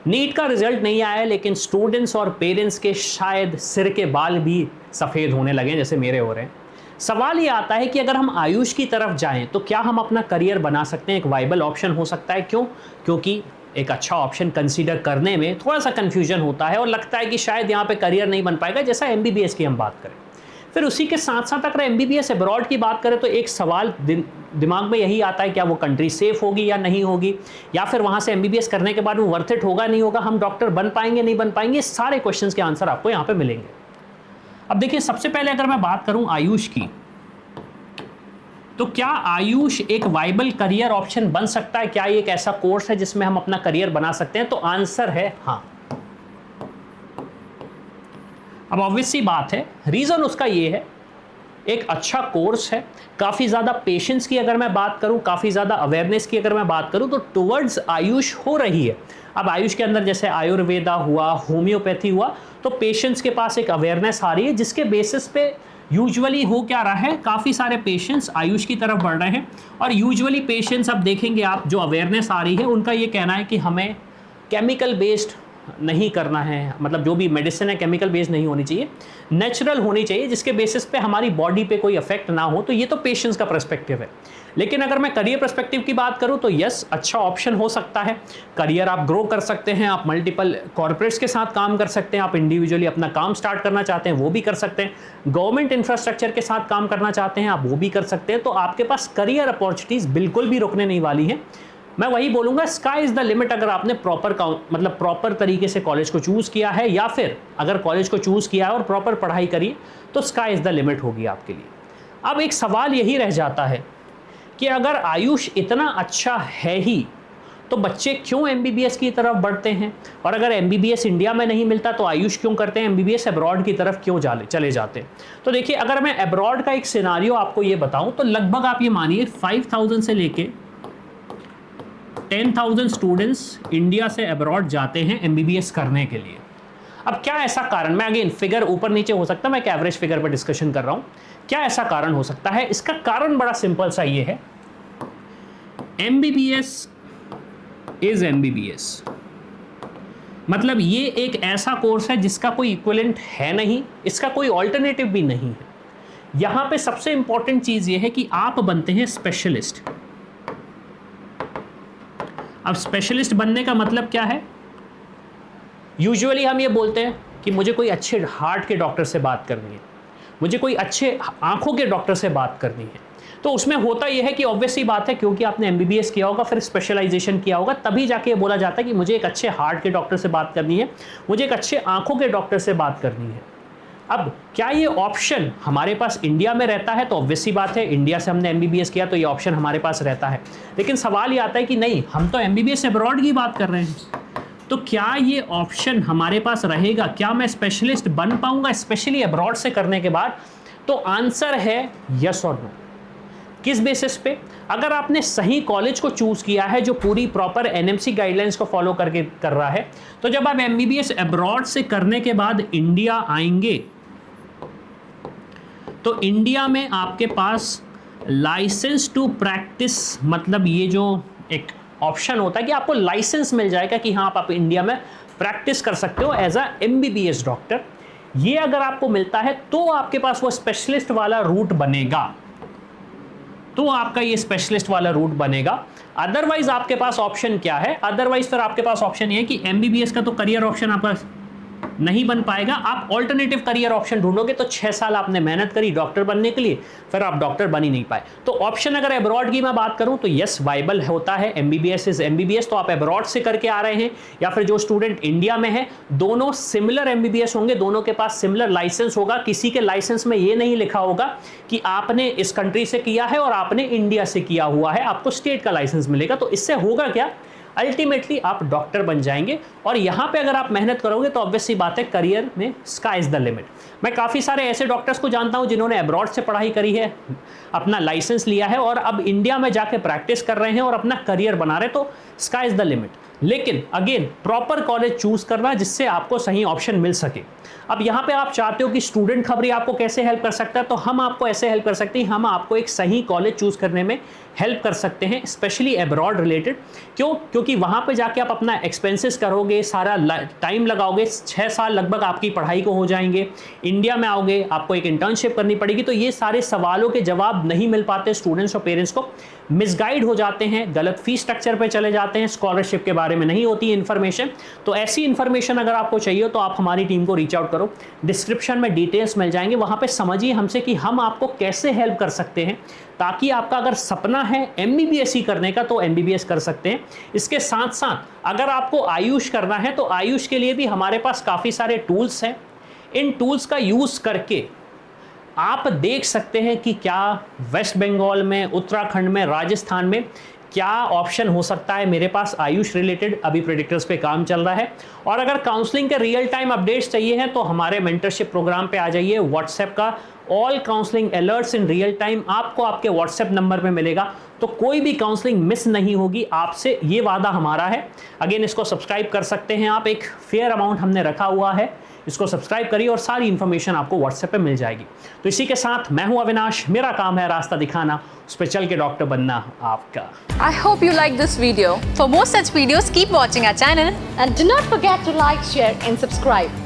NEET का result नहीं आया है, लेकिन स्टूडेंट्स और पेरेंट्स के शायद सिर के बाल भी सफ़ेद होने लगे जैसे मेरे हो रहे हैं। सवाल ये आता है कि अगर हम आयुष की तरफ जाएं तो क्या हम अपना करियर बना सकते हैं, एक वाइबल ऑप्शन हो सकता है। क्यों? क्योंकि एक अच्छा ऑप्शन कंसीडर करने में थोड़ा सा कन्फ्यूजन होता है और लगता है कि शायद यहाँ पे करियर नहीं बन पाएगा, जैसा एमबीबीएस की हम बात करें। फिर उसी के साथ साथ अगर एमबीबीएस अब्रॉड की बात करें तो एक सवाल दिमाग में यही आता है, क्या वो कंट्री सेफ होगी या नहीं होगी, या फिर वहाँ से एमबीबीएस करने के बाद वो वर्थ इट होगा नहीं होगा, हम डॉक्टर बन पाएंगे नहीं बन पाएंगे। सारे क्वेश्चंस के आंसर आपको यहाँ पे मिलेंगे। अब देखिए, सबसे पहले अगर मैं बात करूँ आयुष की, तो क्या आयुष एक वाइबल करियर ऑप्शन बन सकता है? क्या ये एक ऐसा कोर्स है जिसमें हम अपना करियर बना सकते हैं? तो आंसर है हाँ। अब ऑब्वियस सी बात है, रीजन उसका ये है, एक अच्छा कोर्स है, काफ़ी ज़्यादा पेशेंस की अगर मैं बात करूं, काफ़ी ज़्यादा अवेयरनेस की अगर मैं बात करूं, तो टुवर्ड्स आयुष हो रही है। अब आयुष के अंदर जैसे आयुर्वेदा हुआ, होम्योपैथी हुआ, तो पेशेंट्स के पास एक अवेयरनेस आ रही है, जिसके बेसिस पे यूजुअली हो क्या रहा है, काफ़ी सारे पेशेंट्स आयुष की तरफ बढ़ रहे हैं। और यूजुअली पेशेंट्स, अब देखेंगे आप, जो अवेयरनेस आ रही है उनका ये कहना है कि हमें केमिकल बेस्ड नहीं करना है, मतलब जो भी मेडिसिन है केमिकल बेस्ड नहीं होनी चाहिए, नेचुरल होनी चाहिए, जिसके बेसिस पे हमारी बॉडी पे कोई इफेक्ट ना हो। तो ये तो पेशेंट्स का पर्सपेक्टिव है। लेकिन अगर मैं करियर पर्सपेक्टिव की बात करूं तो यस, अच्छा ऑप्शन हो सकता है। करियर आप ग्रो कर सकते हैं, आप मल्टीपल कॉर्पोरेट्स के साथ काम कर सकते हैं, आप इंडिविजुअली अपना काम स्टार्ट करना चाहते हैं वो भी कर सकते हैं, गवर्नमेंट इंफ्रास्ट्रक्चर के साथ काम करना चाहते हैं आप वो भी कर सकते हैं। तो आपके पास करियर अपॉर्चुनिटीज बिल्कुल भी रुकने नहीं वाली हैं। मैं वही बोलूंगा, स्काई इज द लिमिट। अगर आपने प्रॉपर तरीके से कॉलेज को चूज किया है, या फिर अगर कॉलेज को चूज किया है और प्रॉपर पढ़ाई करी, तो स्काई इज द लिमिट होगी आपके लिए। अब एक सवाल यही रह जाता है कि अगर आयुष इतना अच्छा है ही, तो बच्चे क्यों एमबीबीएस की तरफ बढ़ते हैं? और अगर एमबीबीएस इंडिया में नहीं मिलता तो आयुष क्यों करते हैं? एमबीबीएस अब्रॉड की तरफ क्यों चले जाते हैं? तो देखिए, अगर मैं अब्रॉड का एक सिनारियो आपको ये बताऊं, तो लगभग आप ये मानिए 5000 से लेके 10,000 स्टूडेंट्स इंडिया से अब्रॉड जाते हैं एमबीबीएस करने के लिए। अब क्या ऐसा कारण, मैं अगेन फिगर ऊपर नीचे हो सकता है, मैं एक एवरेज फिगर पर डिस्कशन कर रहा हूं, क्या ऐसा कारण हो सकता है? इसका कारण बड़ा सिंपल सा ये है, एमबीबीएस इज एमबीबीएस, मतलब ये एक ऐसा कोर्स है जिसका कोई इक्विवेलेंट है नहीं, इसका कोई ऑल्टरनेटिव भी नहीं है। यहां पे सबसे इंपॉर्टेंट चीज ये है कि आप बनते हैं स्पेशलिस्ट। अब स्पेशलिस्ट बनने का मतलब क्या है? यूजुअली हम ये बोलते हैं कि मुझे कोई अच्छे हार्ट के डॉक्टर से बात करनी है, मुझे कोई अच्छे आंखों के डॉक्टर से बात करनी है। तो उसमें होता यह है कि ऑब्वियस सी बात है, क्योंकि आपने एमबीबीएस किया होगा, फिर स्पेशलाइजेशन किया होगा, तभी जाके ये बोला जाता है कि मुझे एक अच्छे हार्ट के डॉक्टर से बात करनी है, मुझे एक अच्छे आंखों के डॉक्टर से बात करनी है। अब क्या ये ऑप्शन हमारे पास इंडिया में रहता है? तो ऑब्वियस सी बात है, इंडिया से हमने एमबीबीएस किया तो ये ऑप्शन हमारे पास रहता है। लेकिन सवाल ये आता है कि नहीं, हम तो एमबीबीएस अब्रॉड की बात कर रहे हैं, तो क्या ये ऑप्शन हमारे पास रहेगा? क्या मैं स्पेशलिस्ट बन पाऊंगा स्पेशली अब्रॉड से करने के बाद? तो आंसर है यस और नो। किस बेसिस पे? अगर आपने सही कॉलेज को चूज किया है जो पूरी प्रॉपर एनएमसी गाइडलाइंस को फॉलो करके कर रहा है, तो जब आप एमबीबीएस अब्रॉड से करने के बाद इंडिया आएंगे, तो इंडिया में आपके पास लाइसेंस टू प्रैक्टिस, मतलब ये जो एक ऑप्शन होता है कि आपको लाइसेंस मिल जाएगा कि हाँ, आप इंडिया में प्रैक्टिस कर सकते हो एज अ एमबीबीएस डॉक्टर। ये अगर आपको मिलता है तो आपके पास वो स्पेशलिस्ट वाला रूट बनेगा, तो आपका ये स्पेशलिस्ट वाला रूट बनेगा। अदरवाइज आपके पास ऑप्शन क्या है? अदरवाइज फिर आपके पास ऑप्शन ये है कि एमबीबीएस का तो करियर ऑप्शन आपका नहीं बन पाएगा, आप ऑल्टरनेटिव करियर ऑप्शन ढूंढोगे। तो 6 साल आपने मेहनत करी डॉक्टर बनने के लिए, फिर आप डॉक्टर बन ही नहीं पाए। तो ऑप्शन अगर अब्रॉड की मैं बात करूं तो यस, वाइबल होता है, एमबीबीएस इज एमबीबीएस। तो आप अब्रॉड से करके आ रहे हैं, या फिर जो स्टूडेंट इंडिया में है, दोनों सिमिलर एमबीबीएस होंगे, दोनों के पास सिमिलर लाइसेंस होगा। किसी के लाइसेंस में ये नहीं लिखा होगा कि आपने इस कंट्री से किया है और आपने इंडिया से किया हुआ है, आपको स्टेट का लाइसेंस मिलेगा। तो इससे होगा क्या? अल्टीमेटली आप डॉक्टर बन जाएंगे। और यहां पे अगर आप मेहनत करोगे तो ऑब्वियस सी बात है, करियर में स्काई इज द लिमिट। मैं काफ़ी सारे ऐसे डॉक्टर्स को जानता हूं जिन्होंने अब्रॉड से पढ़ाई करी है, अपना लाइसेंस लिया है और अब इंडिया में जाके प्रैक्टिस कर रहे हैं और अपना करियर बना रहे, तो स्काई इज द लिमिट। लेकिन अगेन प्रॉपर कॉलेज चूज करना जिससे आपको सही ऑप्शन मिल सके। अब यहाँ पे आप चाहते हो कि स्टूडेंट खबरी आपको कैसे हेल्प कर सकता है, तो हम आपको ऐसे हेल्प कर सकते हैं, हम आपको एक सही कॉलेज चूज करने में हेल्प कर सकते हैं, स्पेशली अब्रॉड रिलेटेड। क्यों? क्योंकि वहाँ पे जाके आप अपना एक्सपेंसेस करोगे, सारा टाइम लगाओगे, 6 साल लगभग आपकी पढ़ाई को हो जाएंगे, इंडिया में आओगे, आपको एक इंटर्नशिप करनी पड़ेगी, तो ये सारे सवालों के जवाब नहीं मिल पाते स्टूडेंट्स और पेरेंट्स को, मिसगाइड हो जाते हैं, गलत फीस स्ट्रक्चर पे चले जाते हैं, स्कॉलरशिप के बारे में नहीं होती इन्फॉर्मेशन। तो ऐसी इन्फॉर्मेशन अगर आपको चाहिए तो आप हमारी टीम को रीच आउट करो, डिस्क्रिप्शन में डिटेल्स मिल जाएंगे, वहाँ पे समझिए हमसे कि हम आपको कैसे हेल्प कर सकते हैं, ताकि आपका अगर सपना है एमबीबीएस ही करने का तो एमबीबीएस कर सकते हैं। इसके साथ साथ अगर आपको आयुष करना है तो आयुष के लिए भी हमारे पास काफ़ी सारे टूल्स हैं। इन टूल्स का यूज़ करके आप देख सकते हैं कि क्या वेस्ट बंगाल में, उत्तराखंड में, राजस्थान में क्या ऑप्शन हो सकता है। मेरे पास आयुष रिलेटेड अभी प्रेडिक्टर्स पे काम चल रहा है। और अगर काउंसलिंग के रियल टाइम अपडेट्स चाहिए हैं तो हमारे मेंटरशिप प्रोग्राम पे आ जाइए। व्हाट्सएप का all counselling alerts in real time आपको आपके व्हाट्सएप नंबर पे मिलेगा, तो कोई भी काउंसलिंग मिस नहीं होगी आपसे, ये वादा हमारा है। अगेन इसको सब्सक्राइब कर सकते हैं आप, एक फेयर अमाउंट हमने रखा हुआ है, इसको सब्सक्राइब करिए और सारी इंफॉर्मेशन आपको व्हाट्सएप पे मिल जाएगी। तो इसी के साथ मैं हूं अविनाश, मेरा काम है रास्ता दिखाना, उस पे चल के डॉक्टर बनना आपका। I hope you like this video. For more such videos, keep watching our channel. And do not forget to like, share and subscribe.